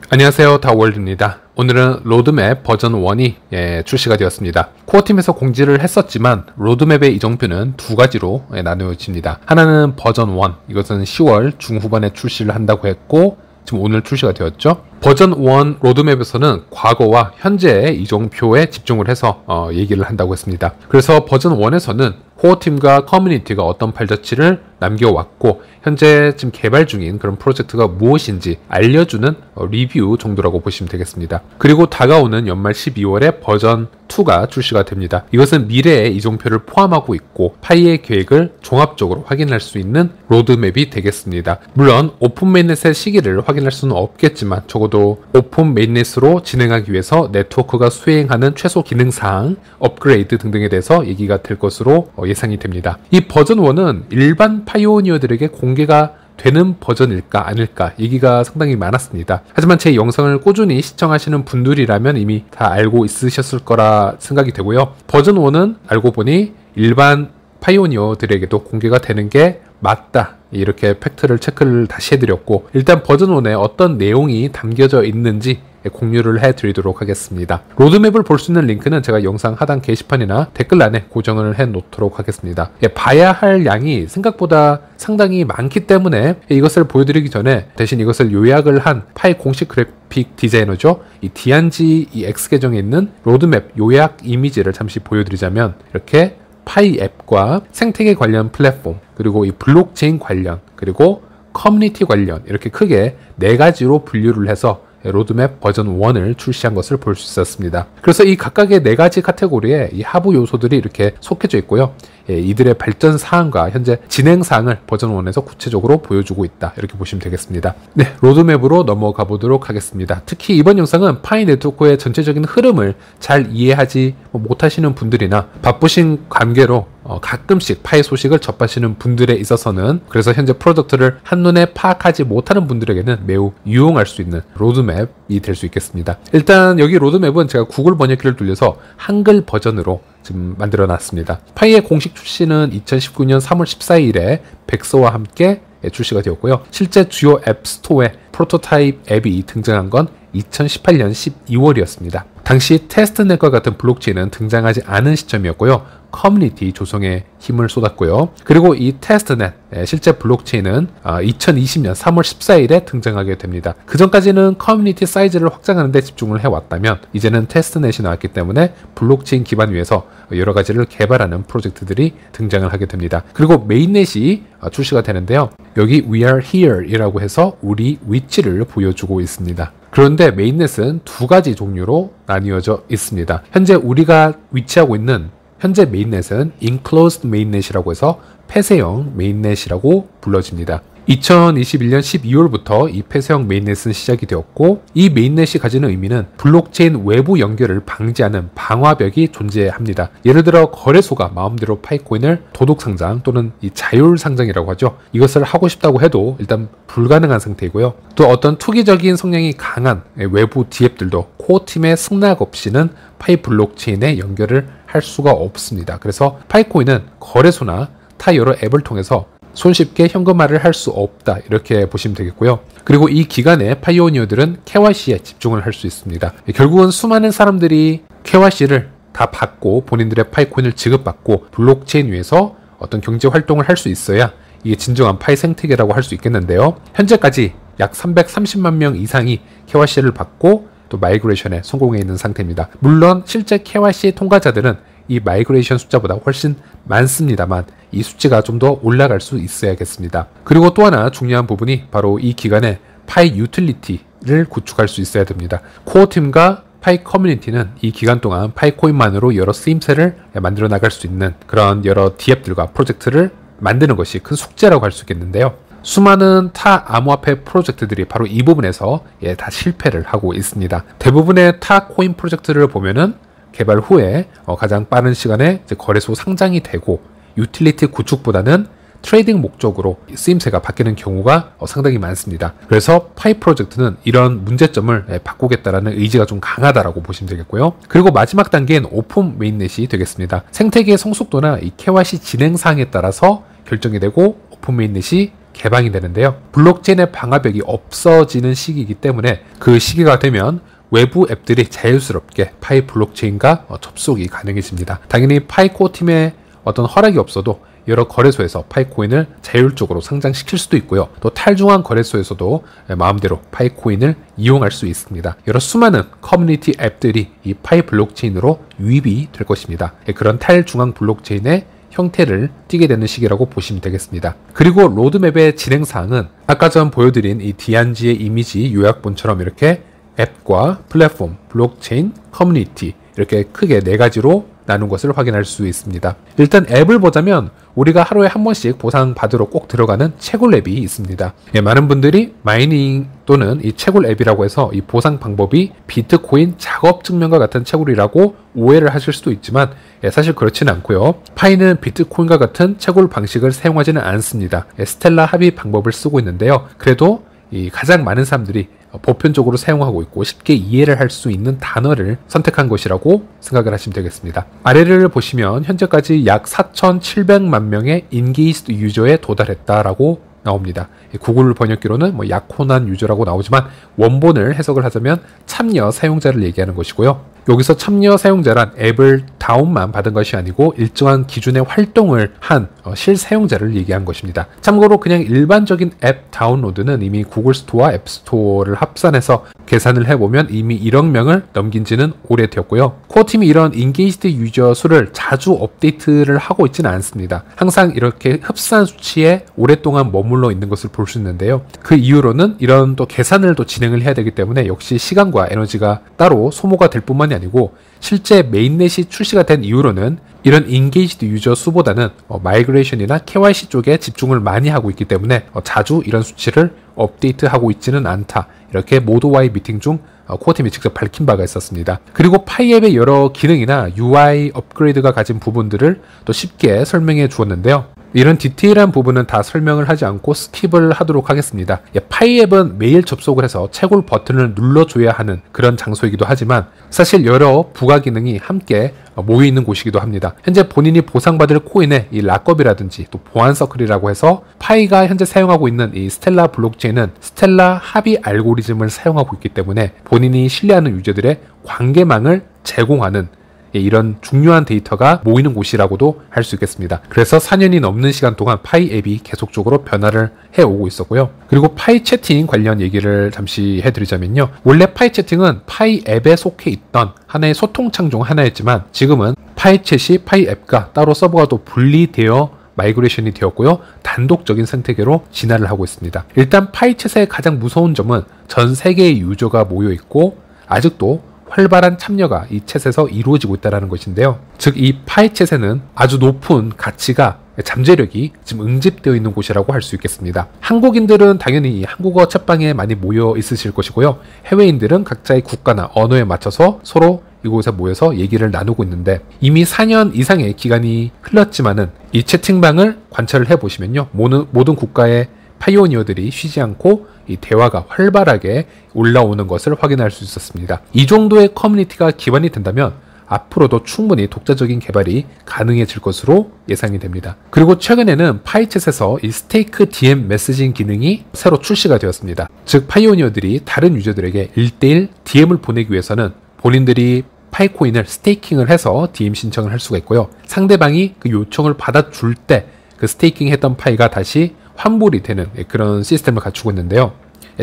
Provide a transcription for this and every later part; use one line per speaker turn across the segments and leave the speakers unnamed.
안녕하세요, 다월드입니다. 오늘은 로드맵 버전 1이 출시가 되었습니다. 코어팀에서 공지를 했었지만 로드맵의 이정표는 두 가지로 나누어집니다. 하나는 버전 1, 이것은 10월 중후반에 출시를 한다고 했고 지금 오늘 출시가 되었죠. 버전 1 로드맵에서는 과거와 현재의 이정표에 집중을 해서 얘기를 한다고 했습니다. 그래서 버전 1에서는 코어팀과 커뮤니티가 어떤 발자취를 남겨왔고 현재 지금 개발 중인 그런 프로젝트가 무엇인지 알려주는 리뷰 정도라고 보시면 되겠습니다. 그리고 다가오는 연말 12월에 버전 2가 출시가 됩니다. 이것은 미래의 이정표를 포함하고 있고 파이의 계획을 종합적으로 확인할 수 있는 로드맵이 되겠습니다. 물론 오픈 메인넷의 시기를 확인할 수는 없겠지만 적어도 오픈 메인넷으로 진행하기 위해서 네트워크가 수행하는 최소 기능사항, 업그레이드 등등에 대해서 얘기가 될 것으로 예상이 됩니다. 이 버전 1은 일반 파이오니어들에게 공개가 되는 버전일까 아닐까 얘기가 상당히 많았습니다. 하지만 제 영상을 꾸준히 시청하시는 분들이라면 이미 다 알고 있으셨을 거라 생각이 되고요. 버전 1은 알고 보니 일반 파이오니어들에게도 공개가 되는 게 맞다, 이렇게 팩트를 체크를 다시 해드렸고 일단 버전 1에 어떤 내용이 담겨져 있는지 공유를 해드리도록 하겠습니다. 로드맵을 볼 수 있는 링크는 제가 영상 하단 게시판이나 댓글란에 고정을 해 놓도록 하겠습니다. 봐야 할 양이 생각보다 상당히 많기 때문에 이것을 보여드리기 전에 대신 이것을 요약을 한 파이 공식 그래픽 디자이너죠, 이 디안지 이 X 계정에 있는 로드맵 요약 이미지를 잠시 보여드리자면 이렇게 파이 앱과 생태계 관련 플랫폼, 그리고 이 블록체인 관련, 그리고 커뮤니티 관련, 이렇게 크게 네 가지로 분류를 해서 로드맵 버전 1을 출시한 것을 볼 수 있었습니다. 그래서 이 각각의 네 가지 카테고리에 이 하부 요소들이 이렇게 속해져 있고요. 이들의 발전 사항과 현재 진행 사항을 버전 1에서 구체적으로 보여주고 있다, 이렇게 보시면 되겠습니다. 네, 로드맵으로 넘어가 보도록 하겠습니다. 특히 이번 영상은 파이 네트워크의 전체적인 흐름을 잘 이해하지 못하시는 분들이나 바쁘신 관계로 가끔씩 파이 소식을 접하시는 분들에 있어서는, 그래서 현재 프로덕트를 한눈에 파악하지 못하는 분들에게는 매우 유용할 수 있는 로드맵이 될 수 있겠습니다. 일단 여기 로드맵은 제가 구글 번역기를 돌려서 한글 버전으로 지금 만들어 놨습니다. 파이의 공식 출시는 2019년 3월 14일에 백서와 함께 출시가 되었고요. 실제 주요 앱 스토어에 프로토타입 앱이 등장한 건 2018년 12월이었습니다. 당시 테스트넷과 같은 블록체인은 등장하지 않은 시점이었고요. 커뮤니티 조성에 힘을 쏟았고요. 그리고 이 테스트넷, 실제 블록체인은 2020년 3월 14일에 등장하게 됩니다. 그 전까지는 커뮤니티 사이즈를 확장하는 데 집중을 해왔다면 이제는 테스트넷이 나왔기 때문에 블록체인 기반 위에서 여러 가지를 개발하는 프로젝트들이 등장을 하게 됩니다. 그리고 메인넷이 출시가 되는데요. 여기 We are here 이라고 해서 우리 위치를 보여주고 있습니다. 그런데 메인넷은 두 가지 종류로 나뉘어져 있습니다. 현재 우리가 위치하고 있는 현재 메인넷은 Enclosed Mainnet이라고 해서 폐쇄형 메인넷이라고 불러집니다. 2021년 12월부터 이 폐쇄형 메인넷은 시작이 되었고 이 메인넷이 가지는 의미는 블록체인 외부 연결을 방지하는 방화벽이 존재합니다. 예를 들어 거래소가 마음대로 파이코인을 도둑 상장 또는 이 자율 상장이라고 하죠. 이것을 하고 싶다고 해도 일단 불가능한 상태이고요. 또 어떤 투기적인 성향이 강한 외부 디앱들도 코어팀의 승낙 없이는 파이 블록체인에 연결을 할 수가 없습니다. 그래서 파이코인은 거래소나 타 여러 앱을 통해서 손쉽게 현금화를 할 수 없다, 이렇게 보시면 되겠고요. 그리고 이 기간에 파이오니어들은 KYC에 집중을 할 수 있습니다. 결국은 수많은 사람들이 KYC를 다 받고 본인들의 파이코인을 지급받고 블록체인 위에서 어떤 경제 활동을 할 수 있어야 이게 진정한 파이 생태계라고 할 수 있겠는데요. 현재까지 약 330만 명 이상이 KYC를 받고 또 마이그레이션에 성공해 있는 상태입니다. 물론 실제 KYC 통과자들은 이 마이그레이션 숫자보다 훨씬 많습니다만 이 수치가 좀 더 올라갈 수 있어야겠습니다. 그리고 또 하나 중요한 부분이 바로 이 기간에 파이 유틸리티를 구축할 수 있어야 됩니다. 코어팀과 파이 커뮤니티는 이 기간 동안 파이코인만으로 여러 쓰임새를 만들어 나갈 수 있는 그런 여러 디앱들과 프로젝트를 만드는 것이 큰 숙제라고 할 수 있겠는데요. 수많은 타 암호화폐 프로젝트들이 바로 이 부분에서 다 실패를 하고 있습니다. 대부분의 타 코인 프로젝트를 보면은 개발 후에 가장 빠른 시간에 거래소 상장이 되고 유틸리티 구축보다는 트레이딩 목적으로 쓰임새가 바뀌는 경우가 상당히 많습니다. 그래서 파이 프로젝트는 이런 문제점을 바꾸겠다라는 의지가 좀 강하다라고 보시면 되겠고요. 그리고 마지막 단계는 오픈 메인넷이 되겠습니다. 생태계의 성숙도나 이 KYC 진행 사항에 따라서 결정이 되고 오픈 메인넷이 개방이 되는데요. 블록체인의 방화벽이 없어지는 시기이기 때문에 그 시기가 되면 외부 앱들이 자유스럽게 파이 블록체인과 접속이 가능해집니다. 당연히 파이 코어 팀의 어떤 허락이 없어도 여러 거래소에서 파이코인을 자율적으로 상장시킬 수도 있고요. 또 탈중앙 거래소에서도 마음대로 파이코인을 이용할 수 있습니다. 여러 수많은 커뮤니티 앱들이 이 파이 블록체인으로 유입이 될 것입니다. 그런 탈중앙 블록체인의 형태를 띠게 되는 시기라고 보시면 되겠습니다. 그리고 로드맵의 진행사항은 아까 전 보여드린 이 디안지의 이미지 요약본처럼 이렇게 앱과 플랫폼, 블록체인, 커뮤니티 이렇게 크게 4가지로 나눈 것을 확인할 수 있습니다. 일단 앱을 보자면 우리가 하루에 한 번씩 보상 받으러 꼭 들어가는 채굴 앱이 있습니다. 많은 분들이 마이닝 또는 이 채굴 앱이라고 해서 이 보상 방법이 비트코인 작업 증명과 같은 채굴이라고 오해를 하실 수도 있지만 사실 그렇지는 않고요. 파이는 비트코인과 같은 채굴 방식을 사용하지는 않습니다. 스텔라 합의 방법을 쓰고 있는데요. 그래도 이 가장 많은 사람들이 보편적으로 사용하고 있고 쉽게 이해를 할 수 있는 단어를 선택한 것이라고 생각을 하시면 되겠습니다. 아래를 보시면 현재까지 약 4,700만 명의 인게이지드 유저에 도달했다라고 나옵니다. 구글 번역기로는 약혼한 유저라고 나오지만 원본을 해석을 하자면 참여 사용자를 얘기하는 것이고요. 여기서 참여 사용자란 앱을 다운만 받은 것이 아니고 일정한 기준의 활동을 한 실사용자를 얘기한 것입니다. 참고로 그냥 일반적인 앱 다운로드는 이미 구글 스토어와 앱 스토어를 합산해서 계산을 해보면 이미 1억 명을 넘긴 지는 오래되었고요. 코어팀이 이런 인게이지드 유저 수를 자주 업데이트를 하고 있지는 않습니다. 항상 이렇게 흡사한 수치에 오랫동안 머물러 있는 것을 볼 수 있는데요. 그 이유로는 이런 또 계산을 또 진행을 해야 되기 때문에 역시 시간과 에너지가 따로 소모가 될 뿐만이 아니고 실제 메인넷이 출시가 된 이후로는 이런 인게이지드 유저 수보다는 마이그레이션이나 KYC 쪽에 집중을 많이 하고 있기 때문에 자주 이런 수치를 업데이트하고 있지는 않다. 이렇게 모두와의 미팅 중 코어팀이 직접 밝힌 바가 있었습니다. 그리고 파이앱의 여러 기능이나 UI 업그레이드가 가진 부분들을 또 쉽게 설명해 주었는데요. 이런 디테일한 부분은 다 설명을 하지 않고 스킵을 하도록 하겠습니다. 파이앱은 매일 접속을 해서 채굴 버튼을 눌러줘야 하는 그런 장소이기도 하지만 사실 여러 부가 기능이 함께 모여있는 곳이기도 합니다. 현재 본인이 보상받을 코인의 이 락업이라든지 또 보안 서클이라고 해서 파이가 현재 사용하고 있는 이 스텔라 블록체인은 스텔라 합의 알고리즘을 사용하고 있기 때문에 본인이 신뢰하는 유저들의 관계망을 제공하는 이런 중요한 데이터가 모이는 곳이라고도 할 수 있겠습니다. 그래서 4년이 넘는 시간 동안 파이 앱이 계속적으로 변화를 해오고 있었고요. 그리고 파이 채팅 관련 얘기를 잠시 해드리자면요. 원래 파이 채팅은 파이 앱에 속해 있던 하나의 소통창 중 하나였지만 지금은 파이 챗이 파이 앱과 따로 서버가 또 분리되어 마이그레이션이 되었고요. 단독적인 생태계로 진화를 하고 있습니다. 일단 파이 챗의 가장 무서운 점은 전 세계의 유저가 모여 있고 아직도 활발한 참여가 이 챗에서 이루어지고 있다는 것인데요. 즉 이 파이 챗에는 아주 높은 가치가 잠재력이 지금 응집되어 있는 곳이라고 할 수 있겠습니다. 한국인들은 당연히 한국어 챗방에 많이 모여 있으실 것이고요. 해외인들은 각자의 국가나 언어에 맞춰서 서로 이곳에 모여서 얘기를 나누고 있는데 이미 4년 이상의 기간이 흘렀지만은 이 채팅방을 관찰을 해보시면요. 모든 국가의 파이오니어들이 쉬지 않고 이 대화가 활발하게 올라오는 것을 확인할 수 있었습니다. 이 정도의 커뮤니티가 기반이 된다면 앞으로도 충분히 독자적인 개발이 가능해질 것으로 예상이 됩니다. 그리고 최근에는 파이챗에서 이 스테이크 DM 메시징 기능이 새로 출시가 되었습니다. 즉 파이오니어들이 다른 유저들에게 1대1 DM을 보내기 위해서는 본인들이 파이코인을 스테이킹을 해서 DM 신청을 할 수가 있고요. 상대방이 그 요청을 받아줄 때 그 스테이킹 했던 파이가 다시 환불이 되는 그런 시스템을 갖추고 있는데요.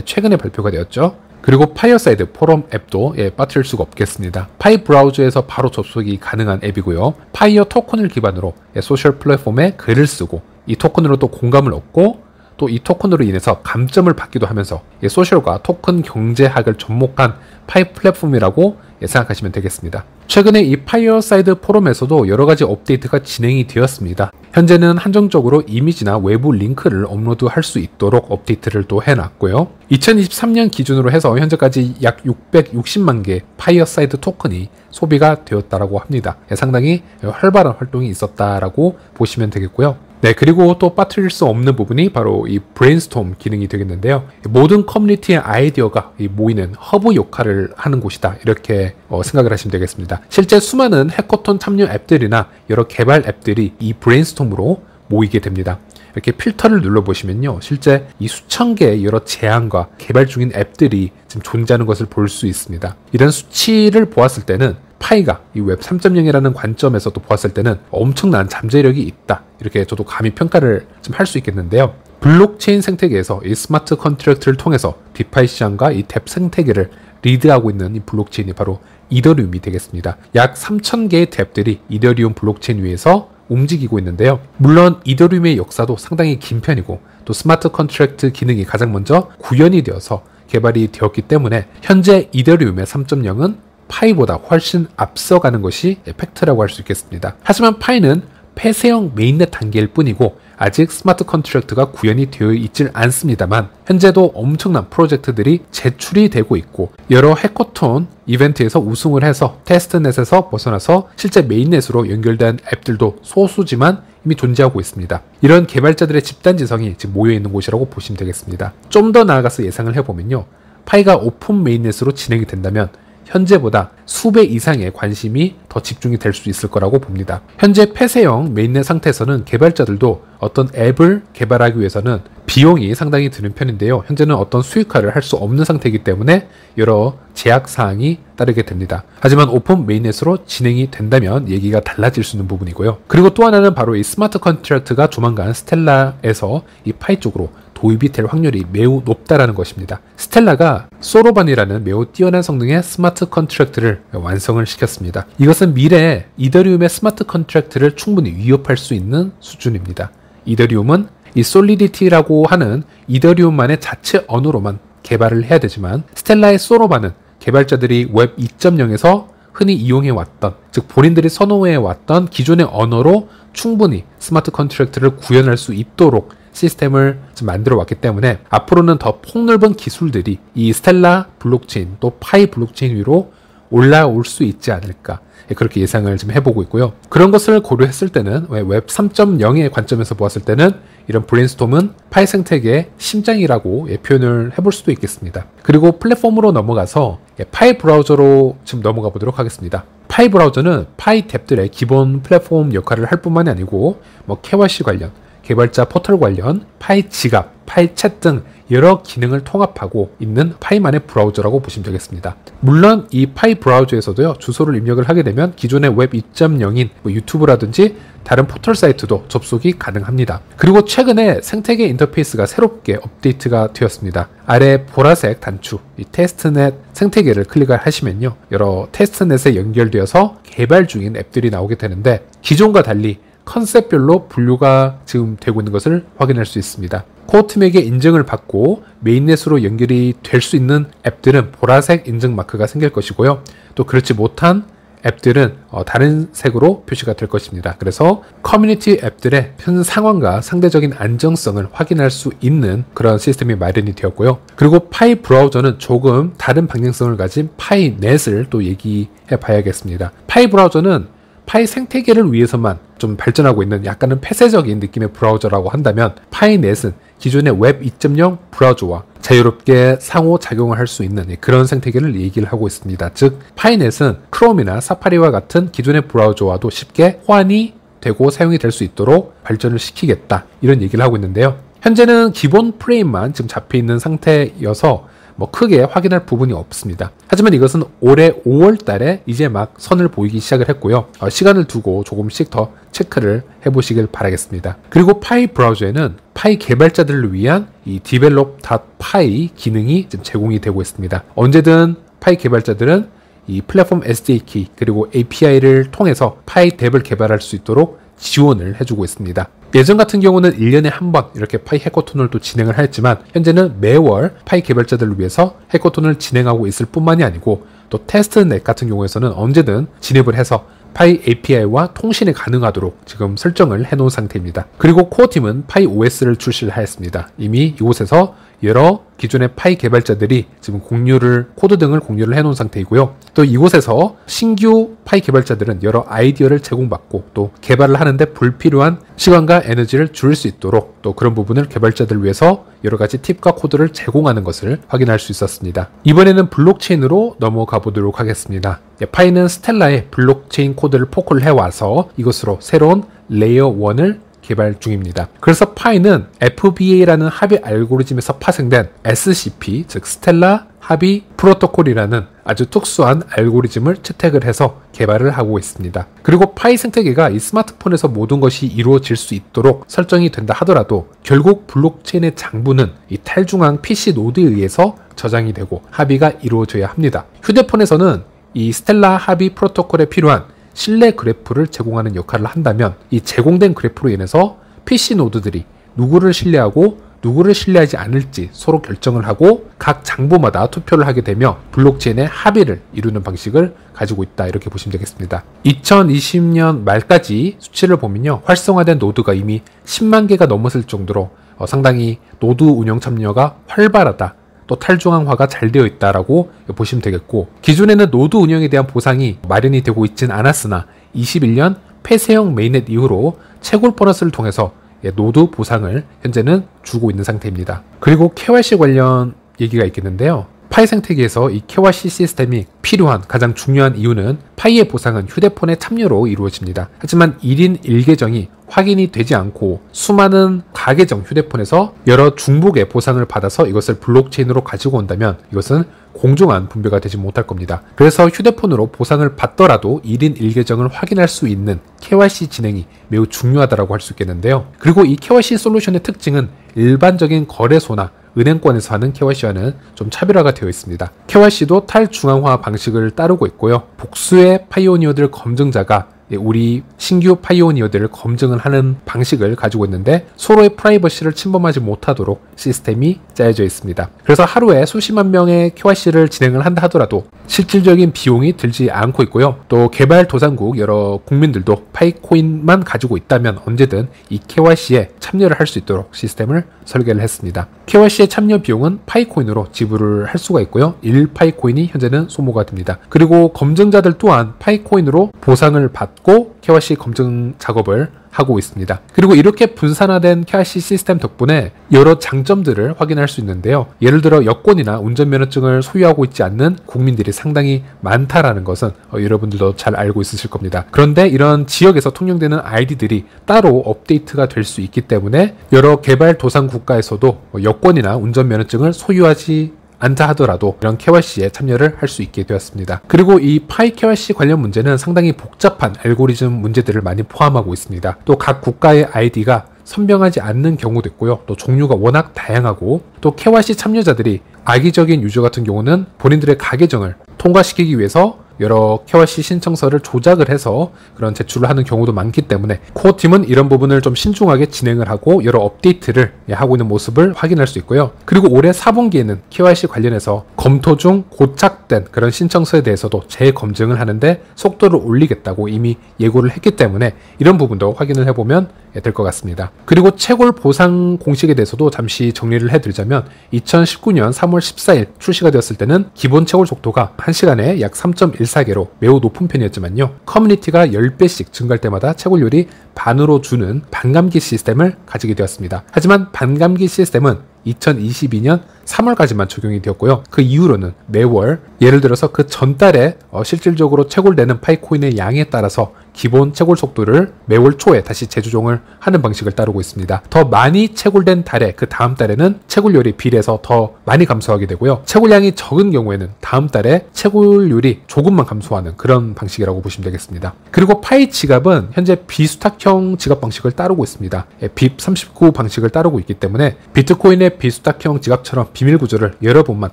최근에 발표가 되었죠. 그리고 파이어사이드 포럼 앱도 빠뜨릴 수가 없겠습니다. 파이 브라우저에서 바로 접속이 가능한 앱이고요. 파이어 토큰을 기반으로 소셜 플랫폼에 글을 쓰고 이 토큰으로 또 공감을 얻고 또 이 토큰으로 인해서 감점을 받기도 하면서 소셜과 토큰 경제학을 접목한 파이 플랫폼이라고 생각하시면 되겠습니다. 최근에 이 파이어사이드 포럼에서도 여러가지 업데이트가 진행이 되었습니다. 현재는 한정적으로 이미지나 외부 링크를 업로드할 수 있도록 업데이트를 또 해놨고요. 2023년 기준으로 해서 현재까지 약 660만 개 파이어사이드 토큰이 소비가 되었다라고 합니다. 상당히 활발한 활동이 있었다라고 보시면 되겠고요. 네, 그리고 또 빠뜨릴 수 없는 부분이 바로 이 브레인스톰 기능이 되겠는데요. 모든 커뮤니티의 아이디어가 모이는 허브 역할을 하는 곳이다. 이렇게 생각을 하시면 되겠습니다. 실제 수많은 해커톤 참여 앱들이나 여러 개발 앱들이 이 브레인스톰으로 모이게 됩니다. 이렇게 필터를 눌러보시면요. 실제 이 수천 개의 여러 제안과 개발 중인 앱들이 지금 존재하는 것을 볼 수 있습니다. 이런 수치를 보았을 때는 파이가 이 웹 3.0이라는 관점에서 또 보았을 때는 엄청난 잠재력이 있다. 이렇게 저도 감히 평가를 좀 할 수 있겠는데요. 블록체인 생태계에서 이 스마트 컨트랙트를 통해서 디파이 시장과 이 뎁 생태계를 리드하고 있는 이 블록체인이 바로 이더리움이 되겠습니다. 약 3,000개의 뎁들이 이더리움 블록체인 위에서 움직이고 있는데요. 물론 이더리움의 역사도 상당히 긴 편이고 또 스마트 컨트랙트 기능이 가장 먼저 구현이 되어서 개발이 되었기 때문에 현재 이더리움의 3.0은 파이보다 훨씬 앞서가는 것이 팩트라고 할 수 있겠습니다. 하지만 파이는 폐쇄형 메인넷 단계일 뿐이고 아직 스마트 컨트랙트가 구현이 되어 있질 않습니다만 현재도 엄청난 프로젝트들이 제출이 되고 있고 여러 해커톤 이벤트에서 우승을 해서 테스트넷에서 벗어나서 실제 메인넷으로 연결된 앱들도 소수지만 이미 존재하고 있습니다. 이런 개발자들의 집단지성이 지금 모여있는 곳이라고 보시면 되겠습니다. 좀 더 나아가서 예상을 해보면요. 파이가 오픈 메인넷으로 진행이 된다면 현재보다 수배 이상의 관심이 더 집중이 될 수 있을 거라고 봅니다. 현재 폐쇄형 메인넷 상태에서는 개발자들도 어떤 앱을 개발하기 위해서는 비용이 상당히 드는 편인데요. 현재는 어떤 수익화를 할 수 없는 상태이기 때문에 여러 제약사항이 따르게 됩니다. 하지만 오픈 메인넷으로 진행이 된다면 얘기가 달라질 수 있는 부분이고요. 그리고 또 하나는 바로 이 스마트 컨트랙트가 조만간 스텔라에서 이 파이 쪽으로 도입이 될 확률이 매우 높다라는 것입니다. 스텔라가 소로반이라는 매우 뛰어난 성능의 스마트 컨트랙트를 완성을 시켰습니다. 이것은 미래에 이더리움의 스마트 컨트랙트를 충분히 위협할 수 있는 수준입니다. 이더리움은 이 솔리디티라고 하는 이더리움만의 자체 언어로만 개발을 해야 되지만 스텔라의 소로반은 개발자들이 웹 2.0에서 흔히 이용해왔던, 즉 본인들이 선호해왔던 기존의 언어로 충분히 스마트 컨트랙트를 구현할 수 있도록 시스템을 만들어 왔기 때문에 앞으로는 더 폭넓은 기술들이 이 스텔라 블록체인 또 파이 블록체인 위로 올라올 수 있지 않을까 그렇게 예상을 좀 해보고 있고요. 그런 것을 고려했을 때는 웹 3.0의 관점에서 보았을 때는 이런 브레인스톰은 파이 생태계의 심장이라고 표현을 해볼 수도 있겠습니다. 그리고 플랫폼으로 넘어가서 파이 브라우저로 지금 넘어가 보도록 하겠습니다. 파이 브라우저는 파이 탭들의 기본 플랫폼 역할을 할 뿐만이 아니고 KYC 관련, 개발자 포털 관련, 파이 지갑, 파이 챗 등 여러 기능을 통합하고 있는 파이만의 브라우저라고 보시면 되겠습니다. 물론 이 파이 브라우저에서도요, 주소를 입력을 하게 되면 기존의 웹 2.0인 유튜브라든지 다른 포털 사이트도 접속이 가능합니다. 그리고 최근에 생태계 인터페이스가 새롭게 업데이트가 되었습니다. 아래 보라색 단추, 이 테스트넷 생태계를 클릭을 하시면요, 여러 테스트넷에 연결되어서 개발 중인 앱들이 나오게 되는데 기존과 달리 컨셉별로 분류가 지금 되고 있는 것을 확인할 수 있습니다. 코어 팀에게 인증을 받고 메인넷으로 연결이 될 수 있는 앱들은 보라색 인증 마크가 생길 것이고요. 또 그렇지 못한 앱들은 다른 색으로 표시가 될 것입니다. 그래서 커뮤니티 앱들의 현 상황과 상대적인 안정성을 확인할 수 있는 그런 시스템이 마련이 되었고요. 그리고 파이 브라우저는 조금 다른 방향성을 가진 파이넷을 또 얘기해 봐야겠습니다. 파이 브라우저는 파이 생태계를 위해서만 좀 발전하고 있는 약간은 폐쇄적인 느낌의 브라우저라고 한다면 파이넷은 기존의 웹 2.0 브라우저와 자유롭게 상호작용을 할 수 있는 그런 생태계를 얘기를 하고 있습니다. 즉 파이넷은 크롬이나 사파리와 같은 기존의 브라우저와도 쉽게 호환이 되고 사용이 될 수 있도록 발전을 시키겠다, 이런 얘기를 하고 있는데요. 현재는 기본 프레임만 지금 잡혀 있는 상태여서 크게 확인할 부분이 없습니다. 하지만 이것은 올해 5월 달에 이제 막 선을 보이기 시작을 했고요. 시간을 두고 조금씩 더 체크를 해보시길 바라겠습니다. 그리고 파이 브라우저에는 파이 개발자들을 위한 이 develop.py 기능이 지금 제공이 되고 있습니다. 언제든 파이 개발자들은 이 플랫폼 SDK 그리고 API를 통해서 파이 뎁을 개발할 수 있도록 지원을 해주고 있습니다. 예전 같은 경우는 1년에 한 번 이렇게 파이 해커톤을 또 진행을 했지만 현재는 매월 파이 개발자들을 위해서 해커톤을 진행하고 있을 뿐만이 아니고 또 테스트넷 같은 경우에서는 언제든 진입을 해서 파이 API와 통신이 가능하도록 지금 설정을 해놓은 상태입니다. 그리고 코어팀은 파이 OS를 출시를 하였습니다. 이미 이곳에서 여러 기존의 파이 개발자들이 지금 코드 등을 공유를 해놓은 상태이고요. 또 이곳에서 신규 파이 개발자들은 여러 아이디어를 제공받고 또 개발을 하는데 불필요한 시간과 에너지를 줄일 수 있도록 또 그런 부분을 개발자들 위해서 여러 가지 팁과 코드를 제공하는 것을 확인할 수 있었습니다. 이번에는 블록체인으로 넘어가 보도록 하겠습니다. 파이는 스텔라의 블록체인 코드를 포콜을 해와서 이것으로 새로운 레이어 1을 개발 중입니다. 그래서 파이는 FBA라는 합의 알고리즘에서 파생된 SCP, 즉 스텔라 합의 프로토콜이라는 아주 특수한 알고리즘을 채택을 해서 개발을 하고 있습니다. 그리고 파이 생태계가 이 스마트폰에서 모든 것이 이루어질 수 있도록 설정이 된다 하더라도 결국 블록체인의 장부는 이 탈중앙 PC 노드에 의해서 저장이 되고 합의가 이루어져야 합니다. 휴대폰에서는 이 스텔라 합의 프로토콜에 필요한 신뢰 그래프를 제공하는 역할을 한다면 이 제공된 그래프로 인해서 PC 노드들이 누구를 신뢰하고 누구를 신뢰하지 않을지 서로 결정을 하고 각 장부마다 투표를 하게 되며 블록체인의 합의를 이루는 방식을 가지고 있다, 이렇게 보시면 되겠습니다. 2020년 말까지 수치를 보면요, 활성화된 노드가 이미 10만 개가 넘었을 정도로 상당히 노드 운영 참여가 활발하다, 또 탈중앙화가 잘 되어 있다라고 보시면 되겠고, 기존에는 노드 운영에 대한 보상이 마련이 되고 있진 않았으나 21년 폐쇄형 메인넷 이후로 채굴 보너스를 통해서 노드 보상을 현재는 주고 있는 상태입니다. 그리고 KYC 관련 얘기가 있겠는데요. 파이 생태계에서 이 KYC 시스템이 필요한 가장 중요한 이유는 파이의 보상은 휴대폰의 참여로 이루어집니다. 하지만 1인 1계정이 확인이 되지 않고 수많은 가계정 휴대폰에서 여러 중복의 보상을 받아서 이것을 블록체인으로 가지고 온다면 이것은 공정한 분배가 되지 못할 겁니다. 그래서 휴대폰으로 보상을 받더라도 1인 1계정을 확인할 수 있는 KYC 진행이 매우 중요하다고 할 수 있겠는데요. 그리고 이 KYC 솔루션의 특징은 일반적인 거래소나 은행권에서 하는 KYC와는 좀 차별화가 되어 있습니다. KYC도 탈중앙화 방식을 따르고 있고요. 복수의 파이오니어들 검증자가 우리 신규 파이오니어들을 검증을 하는 방식을 가지고 있는데 서로의 프라이버시를 침범하지 못하도록 시스템이 짜여져 있습니다. 그래서 하루에 수십만 명의 KYC를 진행을 한다 하더라도 실질적인 비용이 들지 않고 있고요. 또 개발도상국 여러 국민들도 파이코인만 가지고 있다면 언제든 이 KYC에 참여를 할 수 있도록 시스템을 설계를 했습니다. KYC의 참여 비용은 파이코인으로 지불을 할 수가 있고요. 1파이코인이 현재는 소모가 됩니다. 그리고 검증자들 또한 파이코인으로 보상을 받고 KYC 검증 작업을 하고 있습니다. 그리고 이렇게 분산화된 KYC 시스템 덕분에 여러 장점들을 확인할 수 있는데요. 예를 들어 여권이나 운전면허증을 소유하고 있지 않는 국민들이 상당히 많다라는 것은 여러분들도 잘 알고 있으실 겁니다. 그런데 이런 지역에서 통용되는 아이디들이 따로 업데이트가 될 수 있기 때문에 여러 개발도상 국가에서도 여권이나 운전면허증을 소유하지 않다 하더라도 이런 KYC에 참여를 할 수 있게 되었습니다. 그리고 이 파이 KYC 관련 문제는 상당히 복잡한 알고리즘 문제들을 많이 포함하고 있습니다. 또 각 국가의 아이디가 선명하지 않는 경우도 있고요. 또 종류가 워낙 다양하고, 또 KYC 참여자들이 악의적인 유저 같은 경우는 본인들의 가계정을 통과시키기 위해서 여러 KYC 신청서를 조작을 해서 그런 제출을 하는 경우도 많기 때문에 코어팀은 이런 부분을 좀 신중하게 진행을 하고 여러 업데이트를 하고 있는 모습을 확인할 수 있고요. 그리고 올해 4분기에는 KYC 관련해서 검토 중 고착된 그런 신청서에 대해서도 재검증을 하는데 속도를 올리겠다고 이미 예고를 했기 때문에 이런 부분도 확인을 해보면 될 것 같습니다. 그리고 채굴 보상 공식에 대해서도 잠시 정리를 해드리자면 2019년 3월 14일 출시가 되었을 때는 기본 채굴 속도가 1시간에 약 3.14개로 매우 높은 편이었지만요. 커뮤니티가 10배씩 증가할 때마다 채굴률이 반으로 주는 반감기 시스템을 가지게 되었습니다. 하지만 반감기 시스템은 2022년 3월까지만 적용이 되었고요. 그 이후로는 매월, 예를 들어서 그 전달에 실질적으로 채굴되는 파이코인의 양에 따라서 기본 채굴 속도를 매월 초에 다시 재조정을 하는 방식을 따르고 있습니다. 더 많이 채굴된 달에 그 다음 달에는 채굴률이 비례해서 더 많이 감소하게 되고요. 채굴량이 적은 경우에는 다음 달에 채굴률이 조금만 감소하는 그런 방식이라고 보시면 되겠습니다. 그리고 파이 지갑은 현재 비수탁형 지갑 방식을 따르고 있습니다. BIP39 방식을 따르고 있기 때문에 비트코인의 비수탁형 지갑처럼 비밀 구조를 여러 번만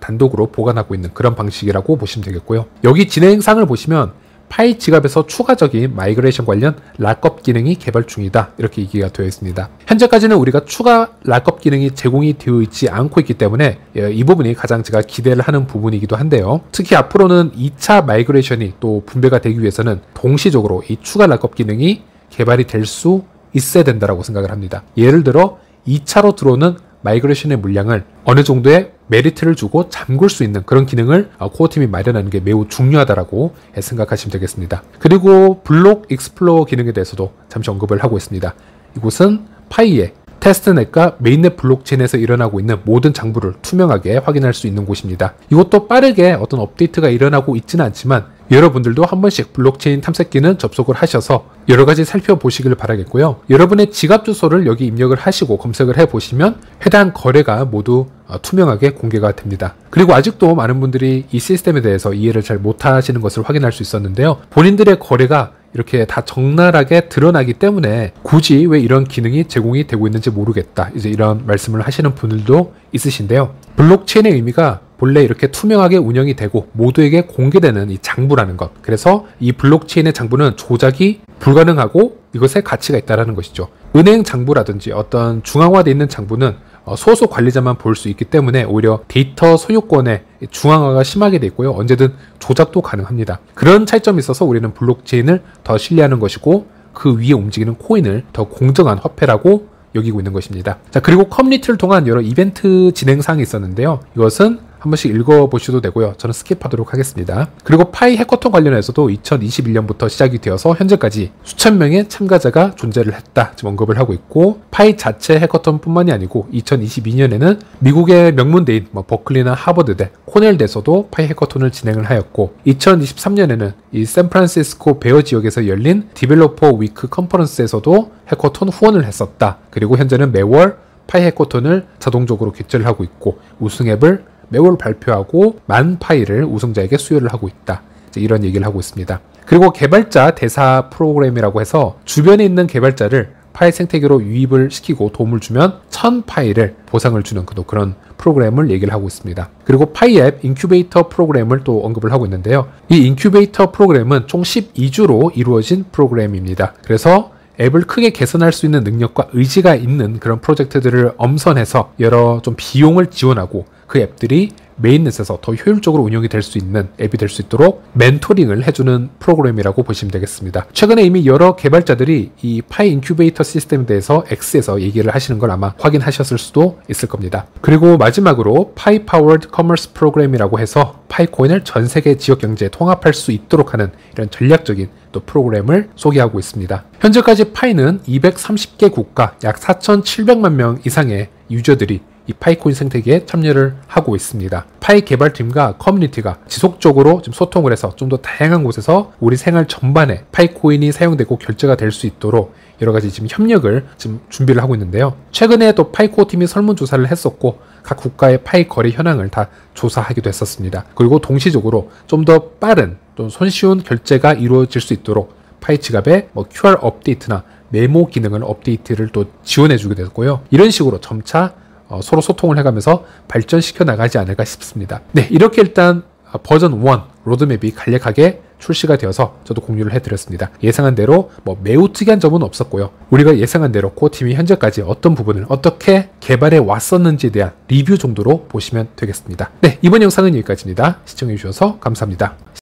단독으로 보관하고 있는 그런 방식이라고 보시면 되겠고요. 여기 진행상을 보시면 파이 지갑에서 추가적인 마이그레이션 관련 락업 기능이 개발 중이다, 이렇게 얘기가 되어 있습니다. 현재까지는 우리가 추가 락업 기능이 제공이 되어 있지 않고 있기 때문에 이 부분이 가장 제가 기대를 하는 부분이기도 한데요. 특히 앞으로는 2차 마이그레이션이 또 분배가 되기 위해서는 동시적으로 이 추가 락업 기능이 개발이 될 수 있어야 된다고 생각을 합니다. 예를 들어 2차로 들어오는 마이그레이션의 물량을 어느 정도의 메리트를 주고 잠글 수 있는 그런 기능을 코어팀이 마련하는 게 매우 중요하다고 생각하시면 되겠습니다. 그리고 블록 익스플로어 기능에 대해서도 잠시 언급을 하고 있습니다. 이곳은 파이의 테스트넷과 메인넷 블록체인에서 일어나고 있는 모든 장부를 투명하게 확인할 수 있는 곳입니다. 이것도 빠르게 어떤 업데이트가 일어나고 있지는 않지만 여러분들도 한 번씩 블록체인 탐색기는 접속을 하셔서 여러 가지 살펴보시길 바라겠고요. 여러분의 지갑 주소를 여기 입력을 하시고 검색을 해보시면 해당 거래가 모두 투명하게 공개가 됩니다. 그리고 아직도 많은 분들이 이 시스템에 대해서 이해를 잘 못하시는 것을 확인할 수 있었는데요. 본인들의 거래가 이렇게 다 적나라하게 드러나기 때문에 굳이 왜 이런 기능이 제공이 되고 있는지 모르겠다. 이제 이런 말씀을 하시는 분들도 있으신데요. 블록체인의 의미가 본래 이렇게 투명하게 운영이 되고 모두에게 공개되는 이 장부라는 것. 그래서 이 블록체인의 장부는 조작이 불가능하고 이것에 가치가 있다는 것이죠. 은행 장부라든지 어떤 중앙화되어 있는 장부는 소속 관리자만 볼 수 있기 때문에 오히려 데이터 소유권의 중앙화가 심하게 되어 있고요. 언제든 조작도 가능합니다. 그런 차이점이 있어서 우리는 블록체인을 더 신뢰하는 것이고 그 위에 움직이는 코인을 더 공정한 화폐라고 여기고 있는 것입니다. 자, 그리고 커뮤니티를 통한 여러 이벤트 진행 사항이 있었는데요. 이것은 한 번씩 읽어보셔도 되고요. 저는 스킵하도록 하겠습니다. 그리고 파이 해커톤 관련해서도 2021년부터 시작이 되어서 현재까지 수천 명의 참가자가 존재를 했다. 지금 언급을 하고 있고 파이 자체 해커톤 뿐만이 아니고 2022년에는 미국의 명문대인 버클리나 하버드대, 코넬대에서도 파이 해커톤을 진행을 하였고 2023년에는 이 샌프란시스코 베어 지역에서 열린 디벨로퍼 위크 컨퍼런스에서도 해커톤 후원을 했었다. 그리고 현재는 매월 파이 해커톤을 자동적으로 개최를 하고 있고 우승 앱을 매월 발표하고 10,000파이를 우승자에게 수여를 하고 있다. 이런 얘기를 하고 있습니다. 그리고 개발자 대사 프로그램이라고 해서 주변에 있는 개발자를 파이 생태계로 유입을 시키고 도움을 주면 1000파이를 보상을 주는 그런 프로그램을 얘기를 하하고 있습니다. 그리고 파이 앱 인큐베이터 프로그램을 또 언급을 하고 있는데요. 이 인큐베이터 프로그램은 총 12주로 이루어진 프로그램입니다. 그래서 앱을 크게 개선할 수 있는 능력과 의지가 있는 그런 프로젝트들을 엄선해서 여러 좀 비용을 지원하고 그 앱들이 메인넷에서 더 효율적으로 운영이 될 수 있는 앱이 될 수 있도록 멘토링을 해주는 프로그램이라고 보시면 되겠습니다. 최근에 이미 여러 개발자들이 이 파이 인큐베이터 시스템에 대해서 X에서 얘기를 하시는 걸 아마 확인하셨을 수도 있을 겁니다. 그리고 마지막으로 파이 파워드 커머스 프로그램이라고 해서 파이코인을 전 세계 지역 경제에 통합할 수 있도록 하는 이런 전략적인 또 프로그램을 소개하고 있습니다. 현재까지 파이는 230개 국가 약 4,700만 명 이상의 유저들이 이 파이코인 생태계에 참여를 하고 있습니다. 파이 개발팀과 커뮤니티가 지속적으로 지금 소통을 해서 좀 더 다양한 곳에서 우리 생활 전반에 파이코인이 사용되고 결제가 될 수 있도록 여러 가지 지금 협력을 지금 준비를 하고 있는데요. 최근에 또 파이코 팀이 설문조사를 했었고 각 국가의 파이 거래 현황을 다 조사하기도 했었습니다. 그리고 동시적으로 좀 더 빠른 또 손쉬운 결제가 이루어질 수 있도록 파이 지갑에 QR 업데이트나 메모 기능을 업데이트를 또 지원해주게 됐고요. 이런 식으로 점차 서로 소통을 해가면서 발전시켜 나가지 않을까 싶습니다. 네, 이렇게 일단 버전 1 로드맵이 간략하게 출시가 되어서 저도 공유를 해드렸습니다. 예상한 대로 매우 특이한 점은 없었고요. 우리가 예상한 대로 코어팀이 현재까지 어떤 부분을 어떻게 개발해 왔었는지에 대한 리뷰 정도로 보시면 되겠습니다. 네, 이번 영상은 여기까지입니다. 시청해주셔서 감사합니다.